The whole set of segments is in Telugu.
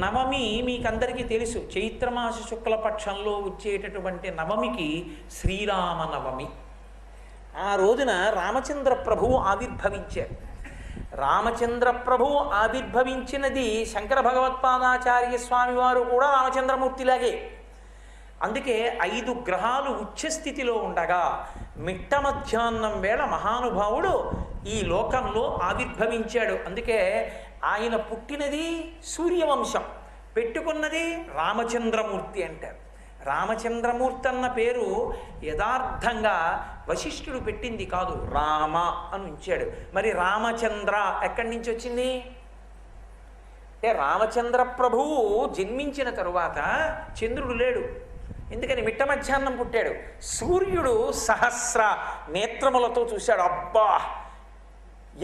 నవమి మీకందరికీ తెలుసు, చైత్రమాస శుక్లపక్షంలో వచ్చేటటువంటి నవమికి శ్రీరామ నవమి. ఆ రోజున రామచంద్ర ప్రభువు ఆవిర్భవించారు. రామచంద్ర ప్రభువు ఆవిర్భవించినది శంకర భగవత్పాదాచార్య స్వామి వారు కూడా రామచంద్రమూర్తిలాగే. అందుకే 5 గ్రహాలు ఉచ్చస్థితిలో ఉండగా మిట్ట మధ్యాహ్నం వేళ మహానుభావుడు ఈ లోకంలో ఆవిర్భవించాడు. అందుకే ఆయన పుట్టినది సూర్యవంశం, పెట్టుకున్నది రామచంద్రమూర్తి అంటారు. రామచంద్రమూర్తి అన్న పేరు యథార్థంగా వశిష్ఠుడు పెట్టింది కాదు, రామ అని ఉంచాడు. మరి రామచంద్ర ఎక్కడి నుంచి వచ్చింది అంటే, రామచంద్ర ప్రభువు జన్మించిన తరువాత చంద్రుడు లేడు, ఎందుకని మిట్ట మధ్యాహ్నం పుట్టాడు. సూర్యుడు సహస్ర నేత్రములతో చూశాడు, అబ్బా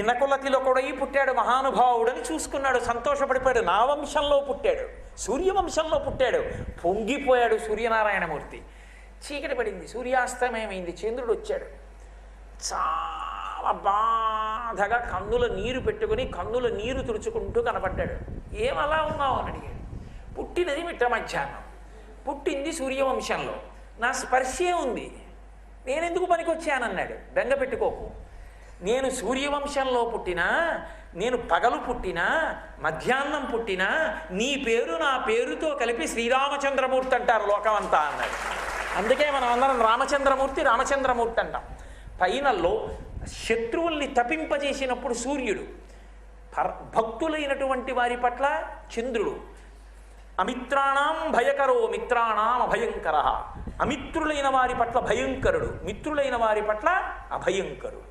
ఇనకులతిలో కూడా పుట్టాడు మహానుభావుడని చూసుకున్నాడు, సంతోషపడిపోయాడు. నా వంశంలో పుట్టాడు, సూర్యవంశంలో పుట్టాడు. పొంగిపోయాడు సూర్యనారాయణమూర్తి. చీకటి పడింది, సూర్యాస్తమయమైంది, చంద్రుడు వచ్చాడు. చాలా బాధగా కన్నుల నీరు పెట్టుకుని కన్నుల నీరు తుడుచుకుంటూ కనపడ్డాడు. ఏమలా ఉన్నావు అని అడిగాడు. పుట్టినది మిట్ట మధ్యాహ్నం, పుట్టింది సూర్యవంశంలో, నా స్పర్శే ఉంది, నేనెందుకు పనికొచ్చానన్నాడు. బెంగ పెట్టుకోకు, నేను సూర్యవంశంలో పుట్టినా, నేను పగలు పుట్టినా, మధ్యాహ్నం పుట్టినా, నీ పేరు నా పేరుతో కలిపి శ్రీరామచంద్రమూర్తి అంటారు లోకమంతా అన్నాడు. అందుకే మనం అందరం రామచంద్రమూర్తి రామచంద్రమూర్తి అంటాం. పైనల్లో శత్రువుల్ని తపింపజేసినప్పుడు సూర్యుడు, భక్తులైనటువంటి వారి పట్ల చంద్రుడు. అమిత్రాణం భయకరో మిత్రాణం అభయంకర, అమిత్రులైన వారి పట్ల భయంకరుడు, మిత్రులైన వారి పట్ల అభయంకరుడు.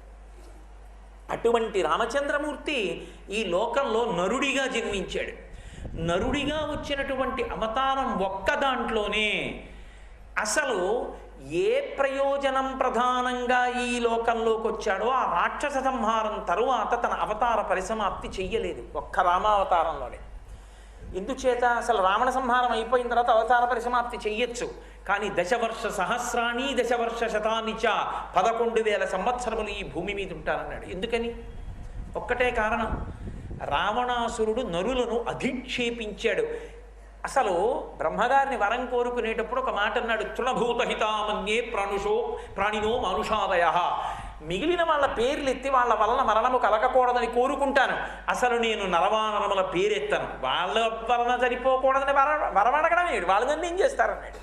అటువంటి రామచంద్రమూర్తి ఈ లోకంలో నరుడిగా జన్మించాడు. నరుడిగా వచ్చినటువంటి అవతారం ఒక్క దాంట్లోనే అసలు ఏ ప్రయోజనం ప్రధానంగా ఈ లోకంలోకి వచ్చాడో ఆ రాక్షస సంహారం తరువాత తన అవతార పరిసమాప్తి చెయ్యలేదు, ఒక్క రామావతారంలోనే. ఎందుచేత అసలు రావణ సంహారం అయిపోయిన తర్వాత అవతార పరిసమాప్తి చెయ్యొచ్చు, కానీ దశవర్ష సహస్రాణి దశవర్ష శతాన్ని చ 11,000 సంవత్సరములు ఈ భూమి మీద ఉంటారన్నాడు. ఎందుకని? ఒక్కటే కారణం, రావణాసురుడు నరులను అధిక్షేపించాడు. అసలు బ్రహ్మగారిని వరం కోరుకునేటప్పుడు ఒక మాట అన్నాడు, తృణభూతహితామన్యే ప్రాణినో మానుషాదయ. మిగిలిన వాళ్ళ పేర్లు ఎత్తి వాళ్ళ వలన మరణము కలగకూడదని కోరుకుంటాను, అసలు నేను నరవానరముల పేరెత్తాను, వాళ్ళ వలన సరిపోకూడదని వరమడగడం ఏడు, వాళ్ళని ఏం చేస్తారన్నాడు.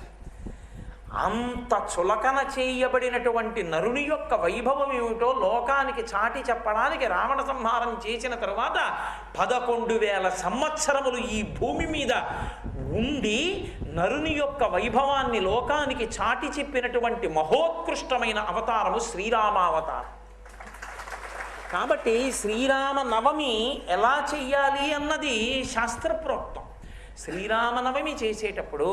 అంత చులకన చేయబడినటువంటి నరుని యొక్క వైభవం ఏమిటో లోకానికి చాటి చెప్పడానికి రావణ సంహారం చేసిన తరువాత 11,000 సంవత్సరములు ఈ భూమి మీద ఉండి నరుని యొక్క వైభవాన్ని లోకానికి చాటి చెప్పినటువంటి మహోత్కృష్టమైన అవతారము శ్రీరామావతారం. కాబట్టి శ్రీరామ నవమి ఎలా చెయ్యాలి అన్నది శాస్త్రప్రోక్తం. శ్రీరామనవమి చేసేటప్పుడు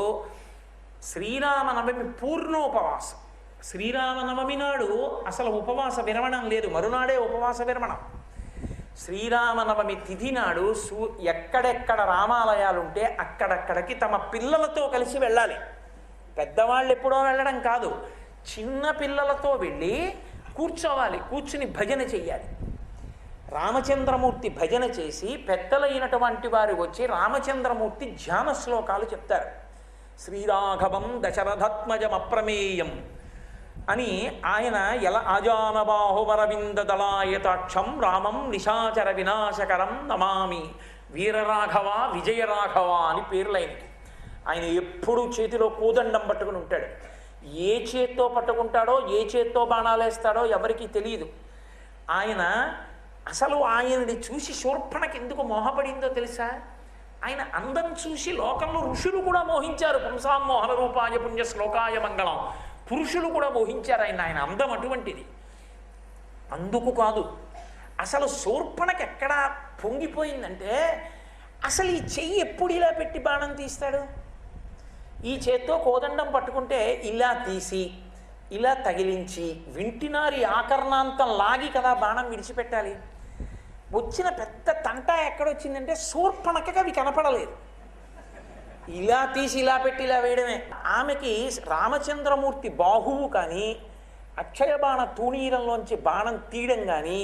శ్రీరామనవమి పూర్ణోపవాసం. శ్రీరామనవమి నాడు అసలు ఉపవాస విరమణం లేదు, మరునాడే ఉపవాస విరమణం. శ్రీరామనవమి తిథి నాడు ఎక్కడెక్కడ రామాలయాలు ఉంటే అక్కడక్కడికి తమ పిల్లలతో కలిసి వెళ్ళాలి. పెద్దవాళ్ళు ఎప్పుడో వెళ్ళడం కాదు, చిన్న పిల్లలతో వెళ్ళి కూర్చోవాలి, కూర్చుని భజన చెయ్యాలి. రామచంద్రమూర్తి భజన చేసి పెద్దలైనటువంటి వారు వచ్చి రామచంద్రమూర్తి ధ్యాన శ్లోకాలు చెప్తారు. శ్రీరాఘవం దశరథాత్మజమప్రమేయం అని ఆయన ఎలా ఆజానబాహువరవిందదళాయతాక్షం రామం నిశాచర వినాశకరం నమామి వీరరాఘవ విజయరాఘవ అని పేర్లైనకి. ఆయన ఎప్పుడూ చేతిలో కోదండం పట్టుకుని ఉంటాడు. ఏ చేత్తో పట్టుకుంటాడో ఏ చేత్తో బాణాలేస్తాడో ఎవరికీ తెలియదు. ఆయన అసలు ఆయనని చూసి శూర్పణకి ఎందుకు మోహపడిందో తెలుసా? ఆయన అందం చూసి లోకంలో ఋషులు కూడా మోహించారు. పుంసామోహన రూపాయ పుణ్య శ్లోకాయ మంగళం, పురుషులు కూడా మోహించారు ఆయన అందం అటువంటిది. అందుకు కాదు, అసలు శూర్పణకి ఎక్కడ పొంగిపోయిందంటే, అసలు ఈ చెయ్యి ఎప్పుడు ఇలా పెట్టి బాణం తీస్తాడు? ఈ చేత్తో కోదండం పట్టుకుంటే ఇలా తీసి ఇలా తగిలించి వింటినారి ఆకర్ణాంతం లాగి కదా బాణం విడిచిపెట్టాలి. వచ్చిన పెద్ద తంట ఎక్కడొచ్చిందంటే శూర్పణకి అవి కనపడలేదు. ఇలా తీసి ఇలా పెట్టి ఇలా వేయడమే. ఆమెకి రామచంద్రమూర్తి బాహువు కానీ అక్షయ బాణ తూణీరంలోంచి బాణం తీయడం కానీ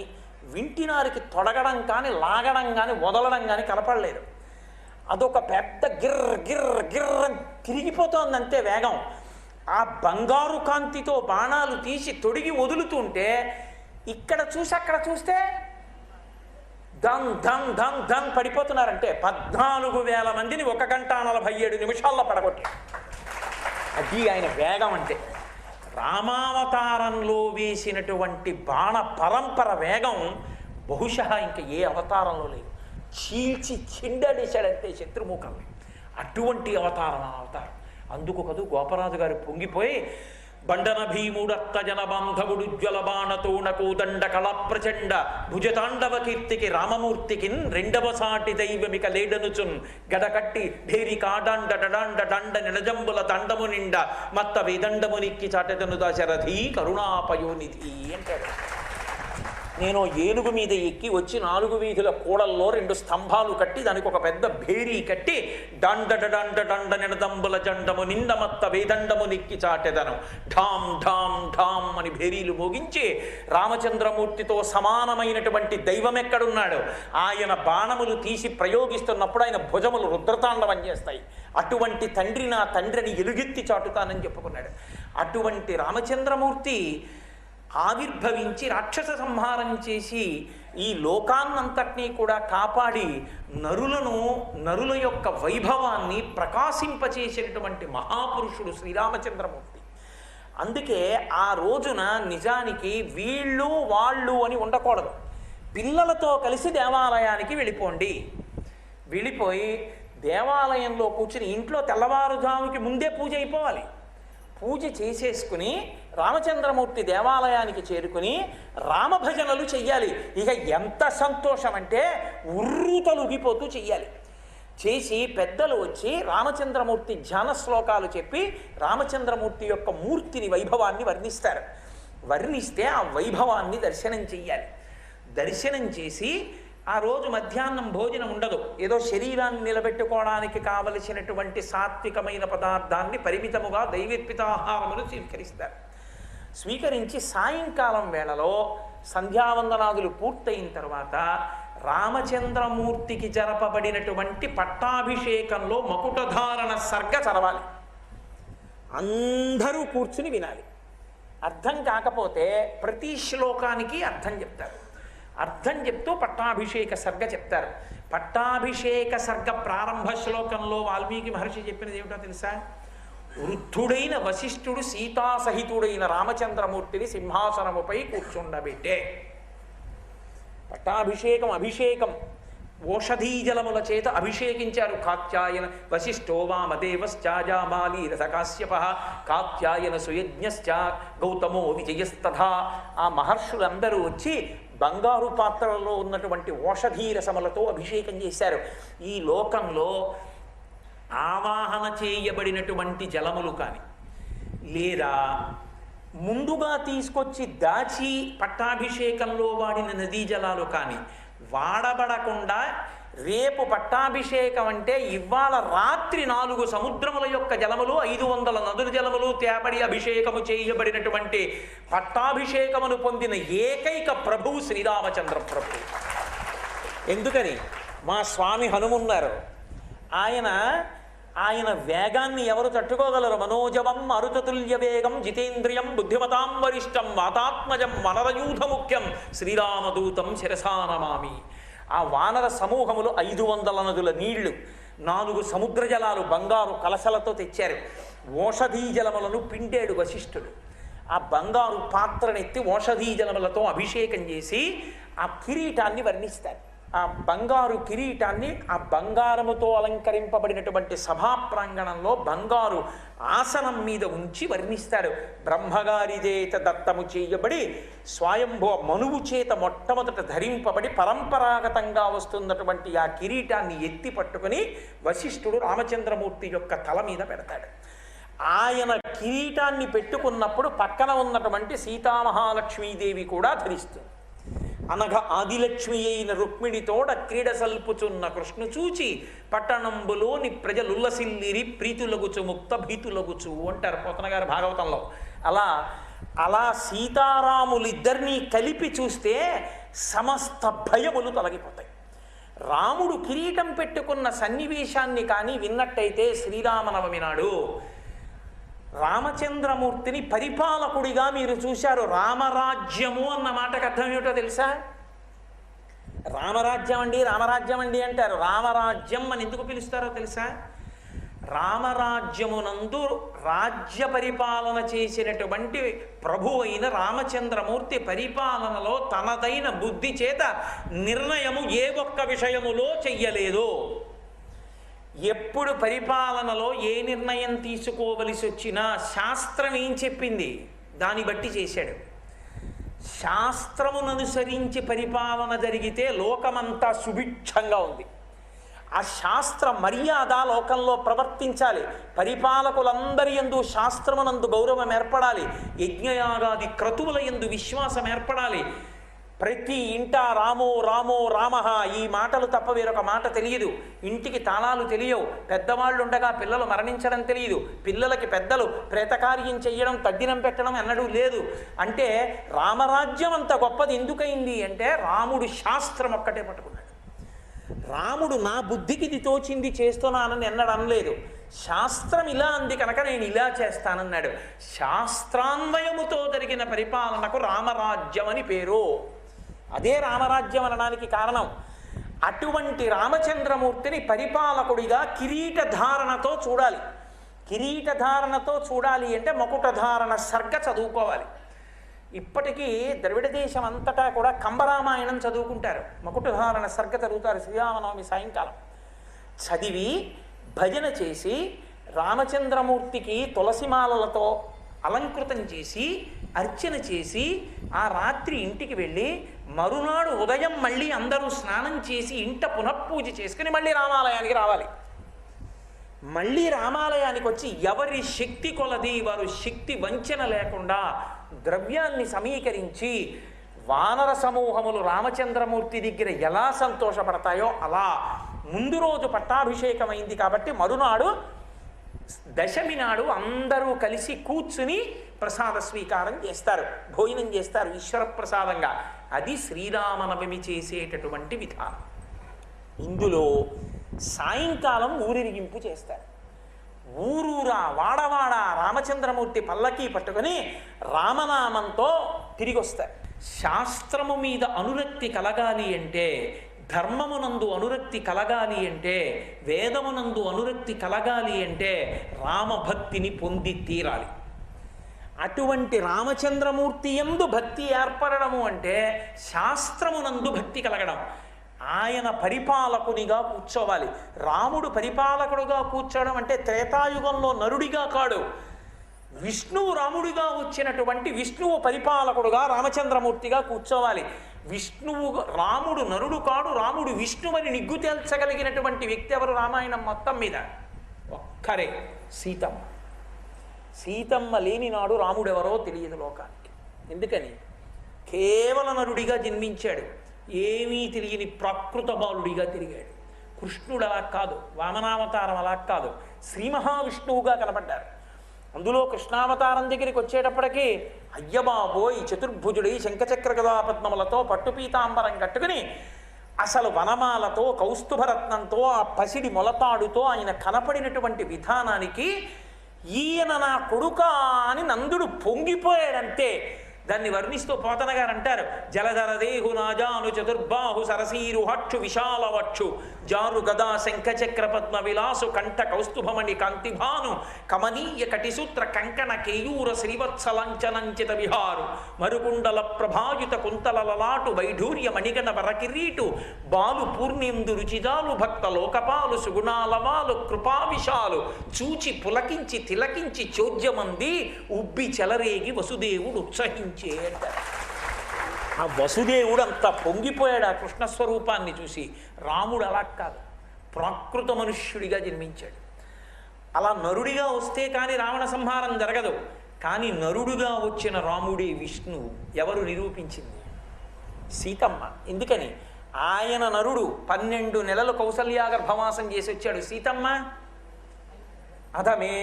వింటినారికి తొడగడం కానీ లాగడం కానీ వదలడం కానీ కనపడలేదు. అదొక పెద్ద గిర్ర గిర్ర గిర్ర తిరిగిపోతోంది అంతే వేగం. ఆ బంగారు కాంతితో బాణాలు తీసి తొడిగి వదులుతుంటే ఇక్కడ చూసి అక్కడ చూస్తే దంగ్ దంగ్ దంగ్ దంగ్ పడిపోతున్నారంటే 14,000 మందిని 1 గంట 47 నిమిషాల్లో పడగొట్టాడు. అది ఆయన వేగం అంటే. రామావతారంలో వేసినటువంటి బాణ పరంపర వేగం బహుశా ఇంకా ఏ అవతారంలో లేదు. చీల్చి చిండడేశాడంటే శత్రుముఖంని. అటువంటి అవతారం ఆ అవతారం. అందుకు కదూ గోపరాజు గారు పొంగిపోయి బండన భీముడత్త జనబాంధవుడు జ్వలబాణతోణ కోదండ కళ ప్రచండ భుజతాండవ కీర్తికి రామమూర్తికిన్ రెండవ సాటి దైవమిక లేడనుచున్ గడకట్టి భేరి కాడాండ డడాండ దండ నిడజంబుల దండము నిండ మత్త వేదండము నిక్కి చాటెదను దశరథి కరుణాపయోనిధి అంటాడు. నేను ఏనుగు మీద ఎక్కి వచ్చి 4 వీధుల కూడల్లో 2 స్తంభాలు కట్టి దానికి ఒక పెద్ద భేరీ కట్టి డండ డండ డండ నిడదంబుల జండము నిండమత్త వేదండము నిక్కి చాటెదను ఢామ్ ఢామ్ ఢామ్ అని భేరీలు మోగించి రామచంద్రమూర్తితో సమానమైనటువంటి దైవం ఎక్కడున్నాడు ఆయన బాణములు తీసి ప్రయోగిస్తున్నప్పుడు ఆయన భుజములు రుద్రతాండవం చేస్తాయి. అటువంటి తండ్రి నా తండ్రిని ఎలుగెత్తి చాటుతానని చెప్పుకున్నాడు. అటువంటి రామచంద్రమూర్తి ఆవిర్భవించి రాక్షస సంహారం చేసి ఈ లోకాన్నంతటినీ కూడా కాపాడి నరుల యొక్క వైభవాన్ని ప్రకాశింపచేసినటువంటి మహాపురుషుడు శ్రీరామచంద్రమూర్తి. అందుకే ఆ రోజున నిజానికి వీళ్ళు వాళ్ళు అని ఉండకూడదు. పిల్లలతో కలిసి దేవాలయానికి వెళ్ళిపోయి దేవాలయంలో కూర్చుని ఇంట్లో తెల్లవారుజాముకి ముందే పూజ అయిపోవాలి. పూజ చేసేసుకుని రామచంద్రమూర్తి దేవాలయానికి చేరుకుని రామభజనలు చెయ్యాలి. ఇక ఎంత సంతోషం అంటే ఉర్రు తలుగిపోతూ చెయ్యాలి. చేసి పెద్దలు వచ్చి రామచంద్రమూర్తి ధ్యాన శ్లోకాలు చెప్పి రామచంద్రమూర్తి యొక్క మూర్తిని వైభవాన్ని వర్ణిస్తారు. వర్ణిస్తే ఆ వైభవాన్ని దర్శనం చెయ్యాలి. దర్శనం చేసి ఆ రోజు మధ్యాహ్నం భోజనం ఉండదు. ఏదో శరీరాన్ని నిలబెట్టుకోవడానికి కావలసినటువంటి సాత్వికమైన పదార్థాన్ని పరిమితముగా దైవేర్పితాహారమును స్వీకరిస్తారు. స్వీకరించి సాయంకాలం వేళలో సంధ్యావందనాదులు పూర్తయిన తర్వాత రామచంద్రమూర్తికి జరపబడినటువంటి పట్టాభిషేకంలో మకుటధారణ సర్గ చదవాలి. అందరూ కూర్చుని వినాలి. అర్థం కాకపోతే ప్రతి శ్లోకానికి అర్థం చెప్తారు. అర్థం చెప్తూ పట్టాభిషేక సర్గ చెప్తారు. పట్టాభిషేక సర్గ ప్రారంభ శ్లోకంలో వాల్మీకి మహర్షి చెప్పినది ఏమిటో తెలుసా? వృద్ధుడైన వశిష్ఠుడు సీతాసహితుడైన రామచంద్రమూర్తిని సింహాసనముపై కూర్చుండబెట్టే. పట్టాభిషేకం అభిషేకం ఓషధీజలముల చేత అభిషేకించారు. కాత్యాయన వశిష్ఠో వామదేవశ్చాజామాలి రథకాశ్యప కాత్యాయన సుయజ్ఞశ్చ గౌతమో విజయస్తథా. ఆ మహర్షులందరూ వచ్చి బంగారు పాత్రలో ఉన్నటువంటి ఓషధీ రసములతో అభిషేకం చేశారు. ఈ లోకంలో ఆవాహన చేయబడినటువంటి జలములు కానీ లేదా ముందుగా తీసుకొచ్చి దాచి పట్టాభిషేకంలో వాడిన నదీ జలాలు కానీ వాడబడకుండా రేపు పట్టాభిషేకం అంటే ఇవాళ రాత్రి 4 సముద్రముల యొక్క జలములు 500 నదుల జలములు తేబడి అభిషేకము చేయబడినటువంటి పట్టాభిషేకమును పొందిన ఏకైక ప్రభువు శ్రీరామచంద్ర ప్రభు. ఎందుకని మా స్వామి హనుమున్నారు. ఆయన వేగాన్ని ఎవరు తట్టుకోగలరు? మనోజవం మరుతతుల్య వేగం జితేంద్రియం బుద్ధిమతాం వరిష్టం వాతాత్మజం వనరయూధ ముఖ్యం శ్రీరామదూతం శిరసానమామి. ఆ వానర సమూహములు 500 నదుల నీళ్లు 4 సముద్ర జలాలు బంగారు కలశలతో తెచ్చారు. ఓషధీ జలములను పిండాడు వశిష్ఠుడు. ఆ బంగారు పాత్రనెత్తి ఓషధీ జలములతో అభిషేకం చేసి ఆ కిరీటాన్ని వర్ణిస్తారు. ఆ బంగారు కిరీటాన్ని ఆ బంగారముతో అలంకరింపబడినటువంటి సభా ప్రాంగణంలో బంగారు ఆసనం మీద ఉంచి వర్ణిస్తారు. బ్రహ్మగారి చేత దత్తము చేయబడి స్వయంభవ మనువు చేత మొట్టమొదట ధరింపబడి పరంపరాగతంగా వస్తున్నటువంటి ఆ కిరీటాన్ని ఎత్తి పట్టుకుని వశిష్ఠుడు రామచంద్రమూర్తి యొక్క తల మీద పెడతాడు. ఆయన కిరీటాన్ని పెట్టుకున్నప్పుడు పక్కన ఉన్నటువంటి సీతామహాలక్ష్మీదేవి కూడా ధరిస్తుంది. అనగా ఆదిలక్ష్మి అయిన రుక్మిణితోడ క్రీడ సల్పుచున్న కృష్ణు చూచి పట్టణంబులోని ప్రజలుల్లసిల్లిరి ప్రీతులగుచు ముక్త భీతులగుచు అంటారు పోతన గారు భాగవతంలో. అలా సీతారాములిద్దరినీ కలిపి చూస్తే సమస్త భయములు తొలగిపోతాయి. రాముడు కిరీటం పెట్టుకున్న సన్నివేశాన్ని కానీ విన్నట్టయితే శ్రీరామనవమి నాడు రామచంద్రమూర్తిని పరిపాలకుడిగా మీరు చూశారు. రామరాజ్యము అన్న మాటకు అర్థం ఏమిటో తెలుసా? రామరాజ్యం అండి రామరాజ్యం అండి అంటారు. రామరాజ్యం అని ఎందుకు పిలుస్తారో తెలుసా? రామరాజ్యమునందు రాజ్య పరిపాలన చేసినటువంటి ప్రభు అయిన రామచంద్రమూర్తి పరిపాలనలో తనదైన బుద్ధి చేత నిర్ణయము ఏ ఒక్క విషయములో చెయ్యలేదు. ఎప్పుడు పరిపాలనలో ఏ నిర్ణయం తీసుకోవలసి వచ్చినా శాస్త్రం ఏం చెప్పింది దాన్ని బట్టి చేశాడు. శాస్త్రమును అనుసరించి పరిపాలన జరిగితే లోకమంతా సుభిక్షంగా ఉంది. ఆ శాస్త్ర మర్యాద లోకంలో ప్రవర్తించాలి. పరిపాలకులందరి యందు శాస్త్రమునందు గౌరవం ఏర్పడాలి. యజ్ఞయాగాది క్రతువుల యందు విశ్వాసం ఏర్పడాలి. ప్రతి ఇంట రామో రామో రామః ఈ మాటలు తప్ప వేరొక మాట తెలియదు. ఇంటికి తాళాలు తెలియవు. పెద్దవాళ్ళు ఉండగా పిల్లలు మరణించడం తెలియదు. పిల్లలకి పెద్దలు ప్రేతకార్యం చెయ్యడం తద్దినం పెట్టడం అన్నడూ లేదు. అంటే రామరాజ్యం అంత గొప్పది ఎందుకైంది అంటే రాముడు శాస్త్రం ఒక్కటే పట్టుకున్నాడు. రాముడు నా బుద్ధికి ఇది తోచింది చేస్తున్నానని ఎన్నడూ అనలేదు. శాస్త్రం ఇలా అంది కనుక నేను ఇలా చేస్తానన్నాడు. శాస్త్రాన్వయముతో జరిగిన పరిపాలనకు రామరాజ్యం అని పేరు. అదే రామరాజ్యం అనడానికి కారణం. అటువంటి రామచంద్రమూర్తిని పరిపాలకుడిగా కిరీటధారణతో చూడాలి. కిరీటధారణతో చూడాలి అంటే మకుటధారణ సర్గ చదువుకోవాలి. ఇప్పటికీ ద్రవిడ దేశం అంతటా కూడా కంబరామాయణం చదువుకుంటారు. మకుటధారణ సర్గ చదువుతారు శ్రీరామనవమి సాయంకాలం. చదివి భజన చేసి రామచంద్రమూర్తికి తులసిమాలలతో అలంకృతం చేసి అర్చన చేసి ఆ రాత్రి ఇంటికి వెళ్ళి మరునాడు ఉదయం మళ్ళీ అందరూ స్నానం చేసి ఇంట పునఃపూజ చేసుకుని మళ్ళీ రామాలయానికి రావాలి. మళ్ళీ రామాలయానికి వచ్చి ఎవరి శక్తి కొలది వారు శక్తి వంచన లేకుండా ద్రవ్యాన్ని సమీకరించి వానర సమూహములు రామచంద్రమూర్తి దగ్గర ఎలా సంతోషపడతాయో అలా ముందు రోజు పట్టాభిషేకమైంది కాబట్టి మరునాడు దశమి నాడు అందరూ కలిసి కూర్చుని ప్రసాద స్వీకారం చేస్తారు, భోజనం చేస్తారు ఈశ్వర ప్రసాదంగా. అది శ్రీరామనవమి చేసేటటువంటి విధానం. ఇందులో సాయంకాలం ఊరిరిగింపు చేస్తారు. ఊరూరా వాడవాడ రామచంద్రమూర్తి పల్లకీ పట్టుకొని రామనామంతో తిరిగి వస్తారు. శాస్త్రము మీద అనురక్తి కలగాలి అంటే, ధర్మమునందు అనురక్తి కలగాలి అంటే, వేదమునందు అనురక్తి కలగాలి అంటే రామభక్తిని పొంది తీరాలి. అటువంటి రామచంద్రమూర్తి యందు భక్తి ఏర్పడము అంటే శాస్త్రమునందు భక్తి కలగడం. ఆయన పరిపాలకునిగా కూర్చోవాలి. రాముడు పరిపాలకుడుగా కూర్చోవడం అంటే త్రేతాయుగంలో నరుడిగా కాడు. విష్ణువు రాముడిగా వచ్చినటువంటి విష్ణువు పరిపాలకుడుగా రామచంద్రమూర్తిగా కూర్చోవాలి. విష్ణువు రాముడు నరుడు కాడు, రాముడు విష్ణువని నిగ్గు తేల్చగలిగినటువంటి వ్యక్తి ఎవరు రామాయణం మొత్తం మీద? ఒక్కరే, సీతమ్మ. సీతమ్మ లేని నాడు రాముడెవరో తెలియదు లోకానికి. ఎందుకని? కేవల నరుడిగా జన్మించాడు, ఏమీ తెలియని ప్రాకృత బాలుడిగా తిరిగాడు. కృష్ణుడు అలా కాదు, వామనావతారం అలా కాదు, శ్రీ మహావిష్ణువుగా కనపడ్డారు. అందులో కృష్ణావతారం దగ్గరికి వచ్చేటప్పటికీ అయ్యబాబోయ్ చతుర్భుజుడై శంఖచక్ర గదాపద్మములతో పట్టుపీతాంబరం కట్టుకుని అసలు వనమాలతో కౌస్తుభరత్నంతో ఆ పసిడి మొలతాడుతో ఆయన కనపడినటువంటి విధానానికి ఈయన నా కొడుకా అని నందుడు పొంగిపోయాడంతే. దాన్ని వర్ణిస్తూ పోతన గారు అంటారు, జలధర దేహు నాజాను చతుర్బాహు సరసీరు హక్షు విశాలవక్షు జారు గదా శంఖచక్ర పద్మ విలాసు కంఠ కౌస్తుభమణి కాంతిభాను కమనీయ కటిసూత్ర కంకణ కేయూర శ్రీవత్సలంచనంచిత విహారు మరుకుండల ప్రభాయుత కుంతల లలాటు వైఢూర్య మణిగణ వరకిరీటు బాలు పూర్ణేందు రుచిజాలు భక్త లోకపాలు సుగుణాలవాలు కృపావిశాలు చూచి పులకించి తిలకించి చోద్యమంది ఉబ్బి చెలరేగి వసుదేవుడు ఉత్సహించి అంటారు. ఆ వసుదేవుడు అంత పొంగిపోయాడు ఆ కృష్ణస్వరూపాన్ని చూసి. రాముడు అలా కాదు, ప్రాకృత మనుష్యుడిగా జన్మించాడు. అలా నరుడిగా వస్తే కానీ రావణ సంహారం జరగదు. కానీ నరుడుగా వచ్చిన రాముడే విష్ణువు. ఎవరు నిరూపించింది? సీతమ్మ. ఎందుకని? ఆయన నరుడు 12 నెలలు కౌసల్యాగర్భవాసం చేసి వచ్చాడు. సీతమ్మ అధమే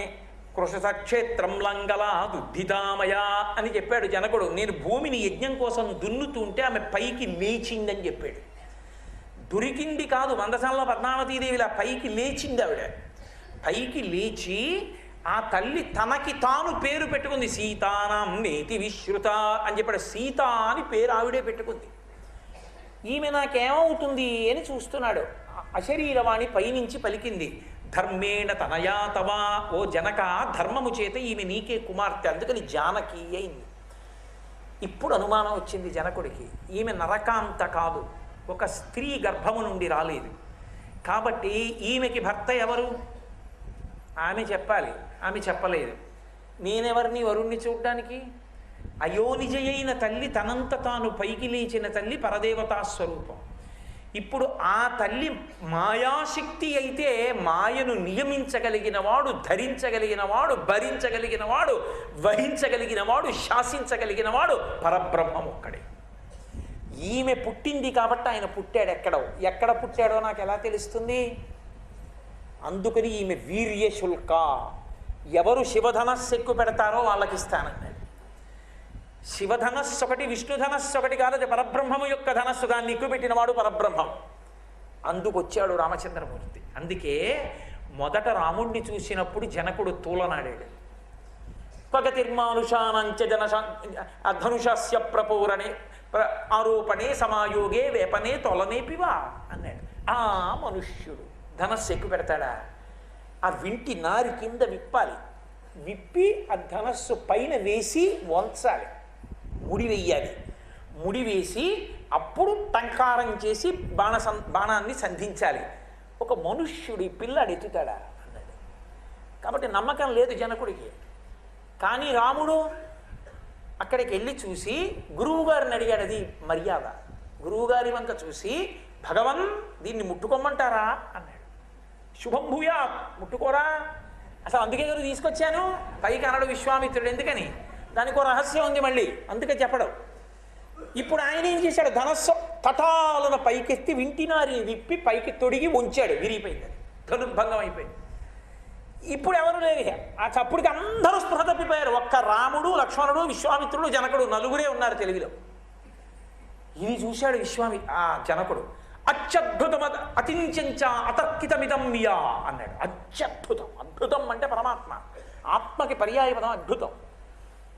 కృషసక్షేత్రం లంగలా దుద్ధితామయ అని చెప్పాడు జనకుడు. నేను భూమిని యజ్ఞం కోసం దున్నుతుంటే ఆమె పైకి లేచిందని చెప్పాడు. దొరికింది కాదు, మందసంలో పద్మావతీదేవిలా పైకి లేచింది ఆవిడ. పైకి లేచి ఆ తల్లి తనకి తాను పేరు పెట్టుకుంది. సీతానాం నేతి విశ్రుత అని చెప్పాడు. సీత అని పేరు ఆవిడే పెట్టుకుంది. ఈమె నాకేమవుతుంది అని చూస్తున్నాడు. అశరీరవాణి పైనుంచి పలికింది, ధర్మేణ తనయా తవా, ఓ జనక, ధర్మము చేత ఈమె నీకే కుమార్తె, అందుకని జానకి అయింది. ఇప్పుడు అనుమానం వచ్చింది జనకుడికి, ఈమె నరకాంత కాదు, ఒక స్త్రీ గర్భము నుండి రాలేదు కాబట్టి ఈమెకి భర్త ఎవరు ఆమె చెప్పాలి. ఆమె చెప్పలేదు. నేనెవరిని వరుణ్ణి చూడ్డానికి? అయోనిజయైన తల్లి, తనంత తాను పైకి లేచిన తల్లి, పరదేవతా స్వరూపం. ఇప్పుడు ఆ తల్లి మాయాశక్తి అయితే మాయను నియమించగలిగిన వాడు, ధరించగలిగిన వాడు, భరించగలిగిన వాడు, వహించగలిగిన వాడు, శాసించగలిగిన వాడు పరబ్రహ్మం ఒక్కడే. ఈమె పుట్టింది కాబట్టి ఆయన పుట్టాడు. ఎక్కడ పుట్టాడో నాకు ఎలా తెలుస్తుంది? అందుకని ఈమె వీర్యశుల్క, ఎవరు శివధనస్సు ఎక్కువ పెడతారో వాళ్ళకి ఇస్తానన్నాడు. శివధనస్సు ఒకటి, విష్ణుధనస్సు ఒకటి కాదు, అది పరబ్రహ్మము యొక్క ధనస్సు, దాన్ని ఎక్కువ పెట్టినవాడు పరబ్రహ్మం. అందుకొచ్చాడు రామచంద్రమూర్తి. అందుకే మొదట రాముణ్ణి చూసినప్పుడు జనకుడు తూలనాడాడు. పగతిర్మానుషానంచ ధనుషస్య ప్రపూరణే ఆరోపణే సమాయోగే వేపనే తొలనేపివా అన్నాడు. ఆ మనుష్యుడు ధనస్సు ఎక్కువ పెడతాడా? ఆ వింటి నారి కింద విప్పాలి, విప్పి ఆ ధనస్సు పైన వేసి వంచాలి, ముడి వెయ్యాలి, ముడి వేసి అప్పుడు టంకారం చేసి బాణాన్ని సంధించాలి. ఒక మనుష్యుడి పిల్లాడు ఎత్తుతాడా అన్నాడు. కాబట్టి నమ్మకం లేదు జనకుడికి. కానీ రాముడు అక్కడికి వెళ్ళి చూసి గురువుగారిని అడిగాడు. అది మర్యాద. గురువుగారి వంక చూసి, భగవన్ దీన్ని ముట్టుకోమంటారా అన్నాడు. శుభం భూయా, ముట్టుకోరా, అసలు అందుకే గారు తీసుకొచ్చాను. పైకి అనడు విశ్వామిత్రుడు. ఎందుకని? దానికి ఒక రహస్యం ఉంది మళ్ళీ, అందుకే చెప్పడం. ఇప్పుడు ఆయన ఏం చేశాడు? ధనస్సు తటాలను పైకెత్తి వింటినారిని విప్పి పైకి తొడిగి ఉంచాడు. విరిగిపోయింది, ధనుర్భంగం అయిపోయింది. ఇప్పుడు ఎవరు లేరు. ఆ చప్పుడికి అందరూ స్పృహ తప్పిపోయారు. ఒక్క రాముడు, లక్ష్మణుడు, విశ్వామిత్రుడు, జనకుడు, నలుగురే ఉన్నారు తెలివిలో. ఇది చూశాడు జనకుడు. అత్యద్భుతం అతించంచ అతర్కితమిదం మియా అన్నాడు. అత్యద్భుతం. అద్భుతం అంటే పరమాత్మ, ఆత్మకి పర్యాయ పదం అద్భుతం.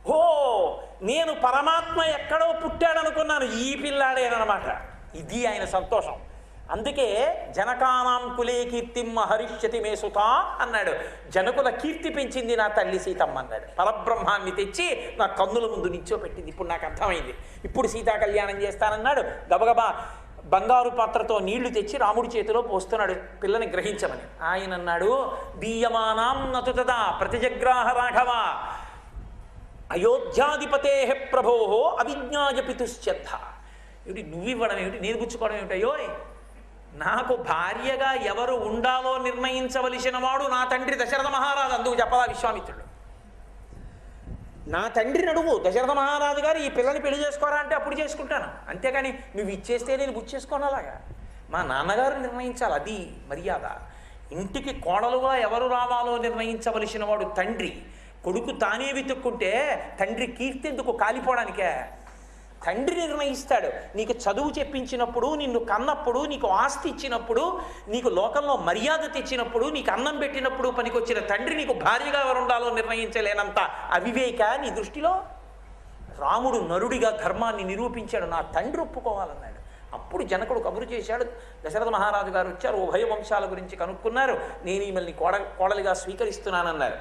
ఓ, నేను పరమాత్మ ఎక్కడో పుట్టాడనుకున్నాను, ఈ పిల్లాడేనమాట. ఇది ఆయన సంతోషం. అందుకే జనకానాం కులే కీర్తిం హరిష్యతి మే సుత అన్నాడు. జనకుల కీర్తి పెంచింది నా తల్లి సీతమ్మ అన్నాడు. పరబ్రహ్మాన్ని తెచ్చి నా కన్నుల ముందు నిల్చోపెట్టింది. ఇప్పుడు నాకు అర్థమైంది. ఇప్పుడు సీతా కళ్యాణం చేస్తానన్నాడు. గబగబా బంగారు పాత్రతో నీళ్లు తెచ్చి రాముడి చేతిలో పోస్తున్నాడు పిల్లని గ్రహించమని. ఆయన అన్నాడు, దీయమానాం నతుతదా ప్రతిజగ్రాహ రాఘవ అయోధ్యాధిపతే ప్రభో అవిజ్ఞాయ పితుశ్చద్ధ. ఏమిటి నువ్వివ్వడం ఏమిటి, నేను పుచ్చుకోవడం ఏమిటయ్యో? నాకు భార్యగా ఎవరు ఉండాలో నిర్ణయించవలసిన వాడు నా తండ్రి దశరథ మహారాజు. అందుకు చెప్పదా విశ్వామిత్రుడు, నా తండ్రిని అడుగు, దశరథ మహారాజు గారు ఈ పిల్లని పెళ్లి చేసుకోరా అంటే అప్పుడు చేసుకుంటాను. అంతేగాని నువ్వు ఇచ్చేస్తే నేను బుచ్చేసుకోను. అలాగా మా నాన్నగారు నిర్ణయించాలి, అది మర్యాద. ఇంటికి కోడలుగా ఎవరు రావాలో నిర్ణయించవలసిన వాడు తండ్రి. కొడుకు తానే వెతుక్కుంటే తండ్రి కీర్తి ఎందుకు కాలిపోవడానికే? తండ్రి నిర్ణయిస్తాడు. నీకు చదువు చెప్పించినప్పుడు, నిన్ను కన్నప్పుడు, నీకు ఆస్తి ఇచ్చినప్పుడు, నీకు లోకంలో మర్యాద తెచ్చినప్పుడు, నీకు అన్నం పెట్టినప్పుడు పనికొచ్చిన తండ్రి నీకు భార్యగా ఎవరు ఉండాలో నిర్ణయించలేనంత అవివేక నీ దృష్టిలో? రాముడు నరుడిగా ధర్మాన్ని నిరూపించాడు. నా తండ్రి ఒప్పుకోవాలన్నాడు. అప్పుడు జనకుడు కబురు చేశాడు. దశరథ మహారాజు గారు వచ్చారు, ఉభయ వంశాల గురించి కనుక్కున్నారు. నేను ఈమెల్ని కోడలిగా స్వీకరిస్తున్నానన్నారు.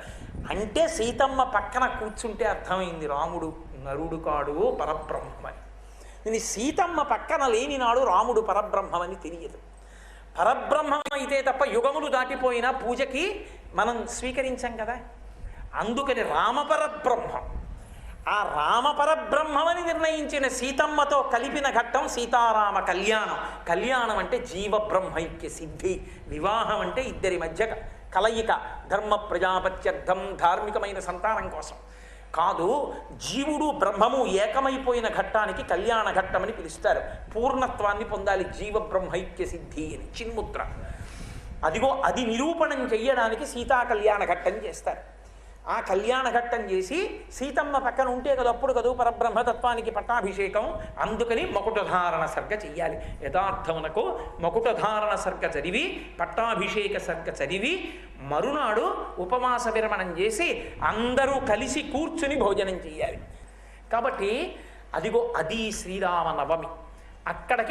అంటే సీతమ్మ పక్కన కూర్చుంటే అర్థమైంది రాముడు నరుడు కాడు పరబ్రహ్మని. నేను సీతమ్మ పక్కన లేని నాడు రాముడు పరబ్రహ్మని తెలియదు. పరబ్రహ్మం అయితే తప్ప యుగములు దాటిపోయినా పూజకి మనం స్వీకరించాం కదా. అందుకని రామపరబ్రహ్మం, ఆ రామపరబ్రహ్మమని నిర్ణయించిన సీతమ్మతో కలిపిన ఘట్టం సీతారామ కళ్యాణం. కళ్యాణం అంటే జీవబ్రహ్మైక్య సిద్ధి. వివాహం అంటే ఇద్దరి మధ్య కలయిక, ధర్మ ప్రజాపత్యర్థం, ధార్మికమైన సంతానం కోసం కాదు. జీవుడు బ్రహ్మము ఏకమైపోయిన ఘట్టానికి కళ్యాణ ఘట్టమని పిలుస్తారు. పూర్ణత్వాన్ని పొందాలి జీవబ్రహ్మైక్య సిద్ధి అని చిన్ముద్ర. అదిగో అది నిరూపణం చెయ్యడానికి సీతా కళ్యాణ ఘట్టం చేస్తారు. ఆ కళ్యాణ ఘట్టం చేసి సీతమ్మ పక్కన ఉంటే కదా అప్పుడు కదూ పరబ్రహ్మతత్వానికి పట్టాభిషేకం. అందుకని మకుటధారణ సర్గ చెయ్యాలి. యథార్థమునకు మకుటధారణ సర్గ చదివి పట్టాభిషేక సర్గ చదివి మరునాడు ఉపవాస విరమణం చేసి అందరూ కలిసి కూర్చుని భోజనం చెయ్యాలి. కాబట్టి అదిగో అది శ్రీరామ నవమి. అక్కడికి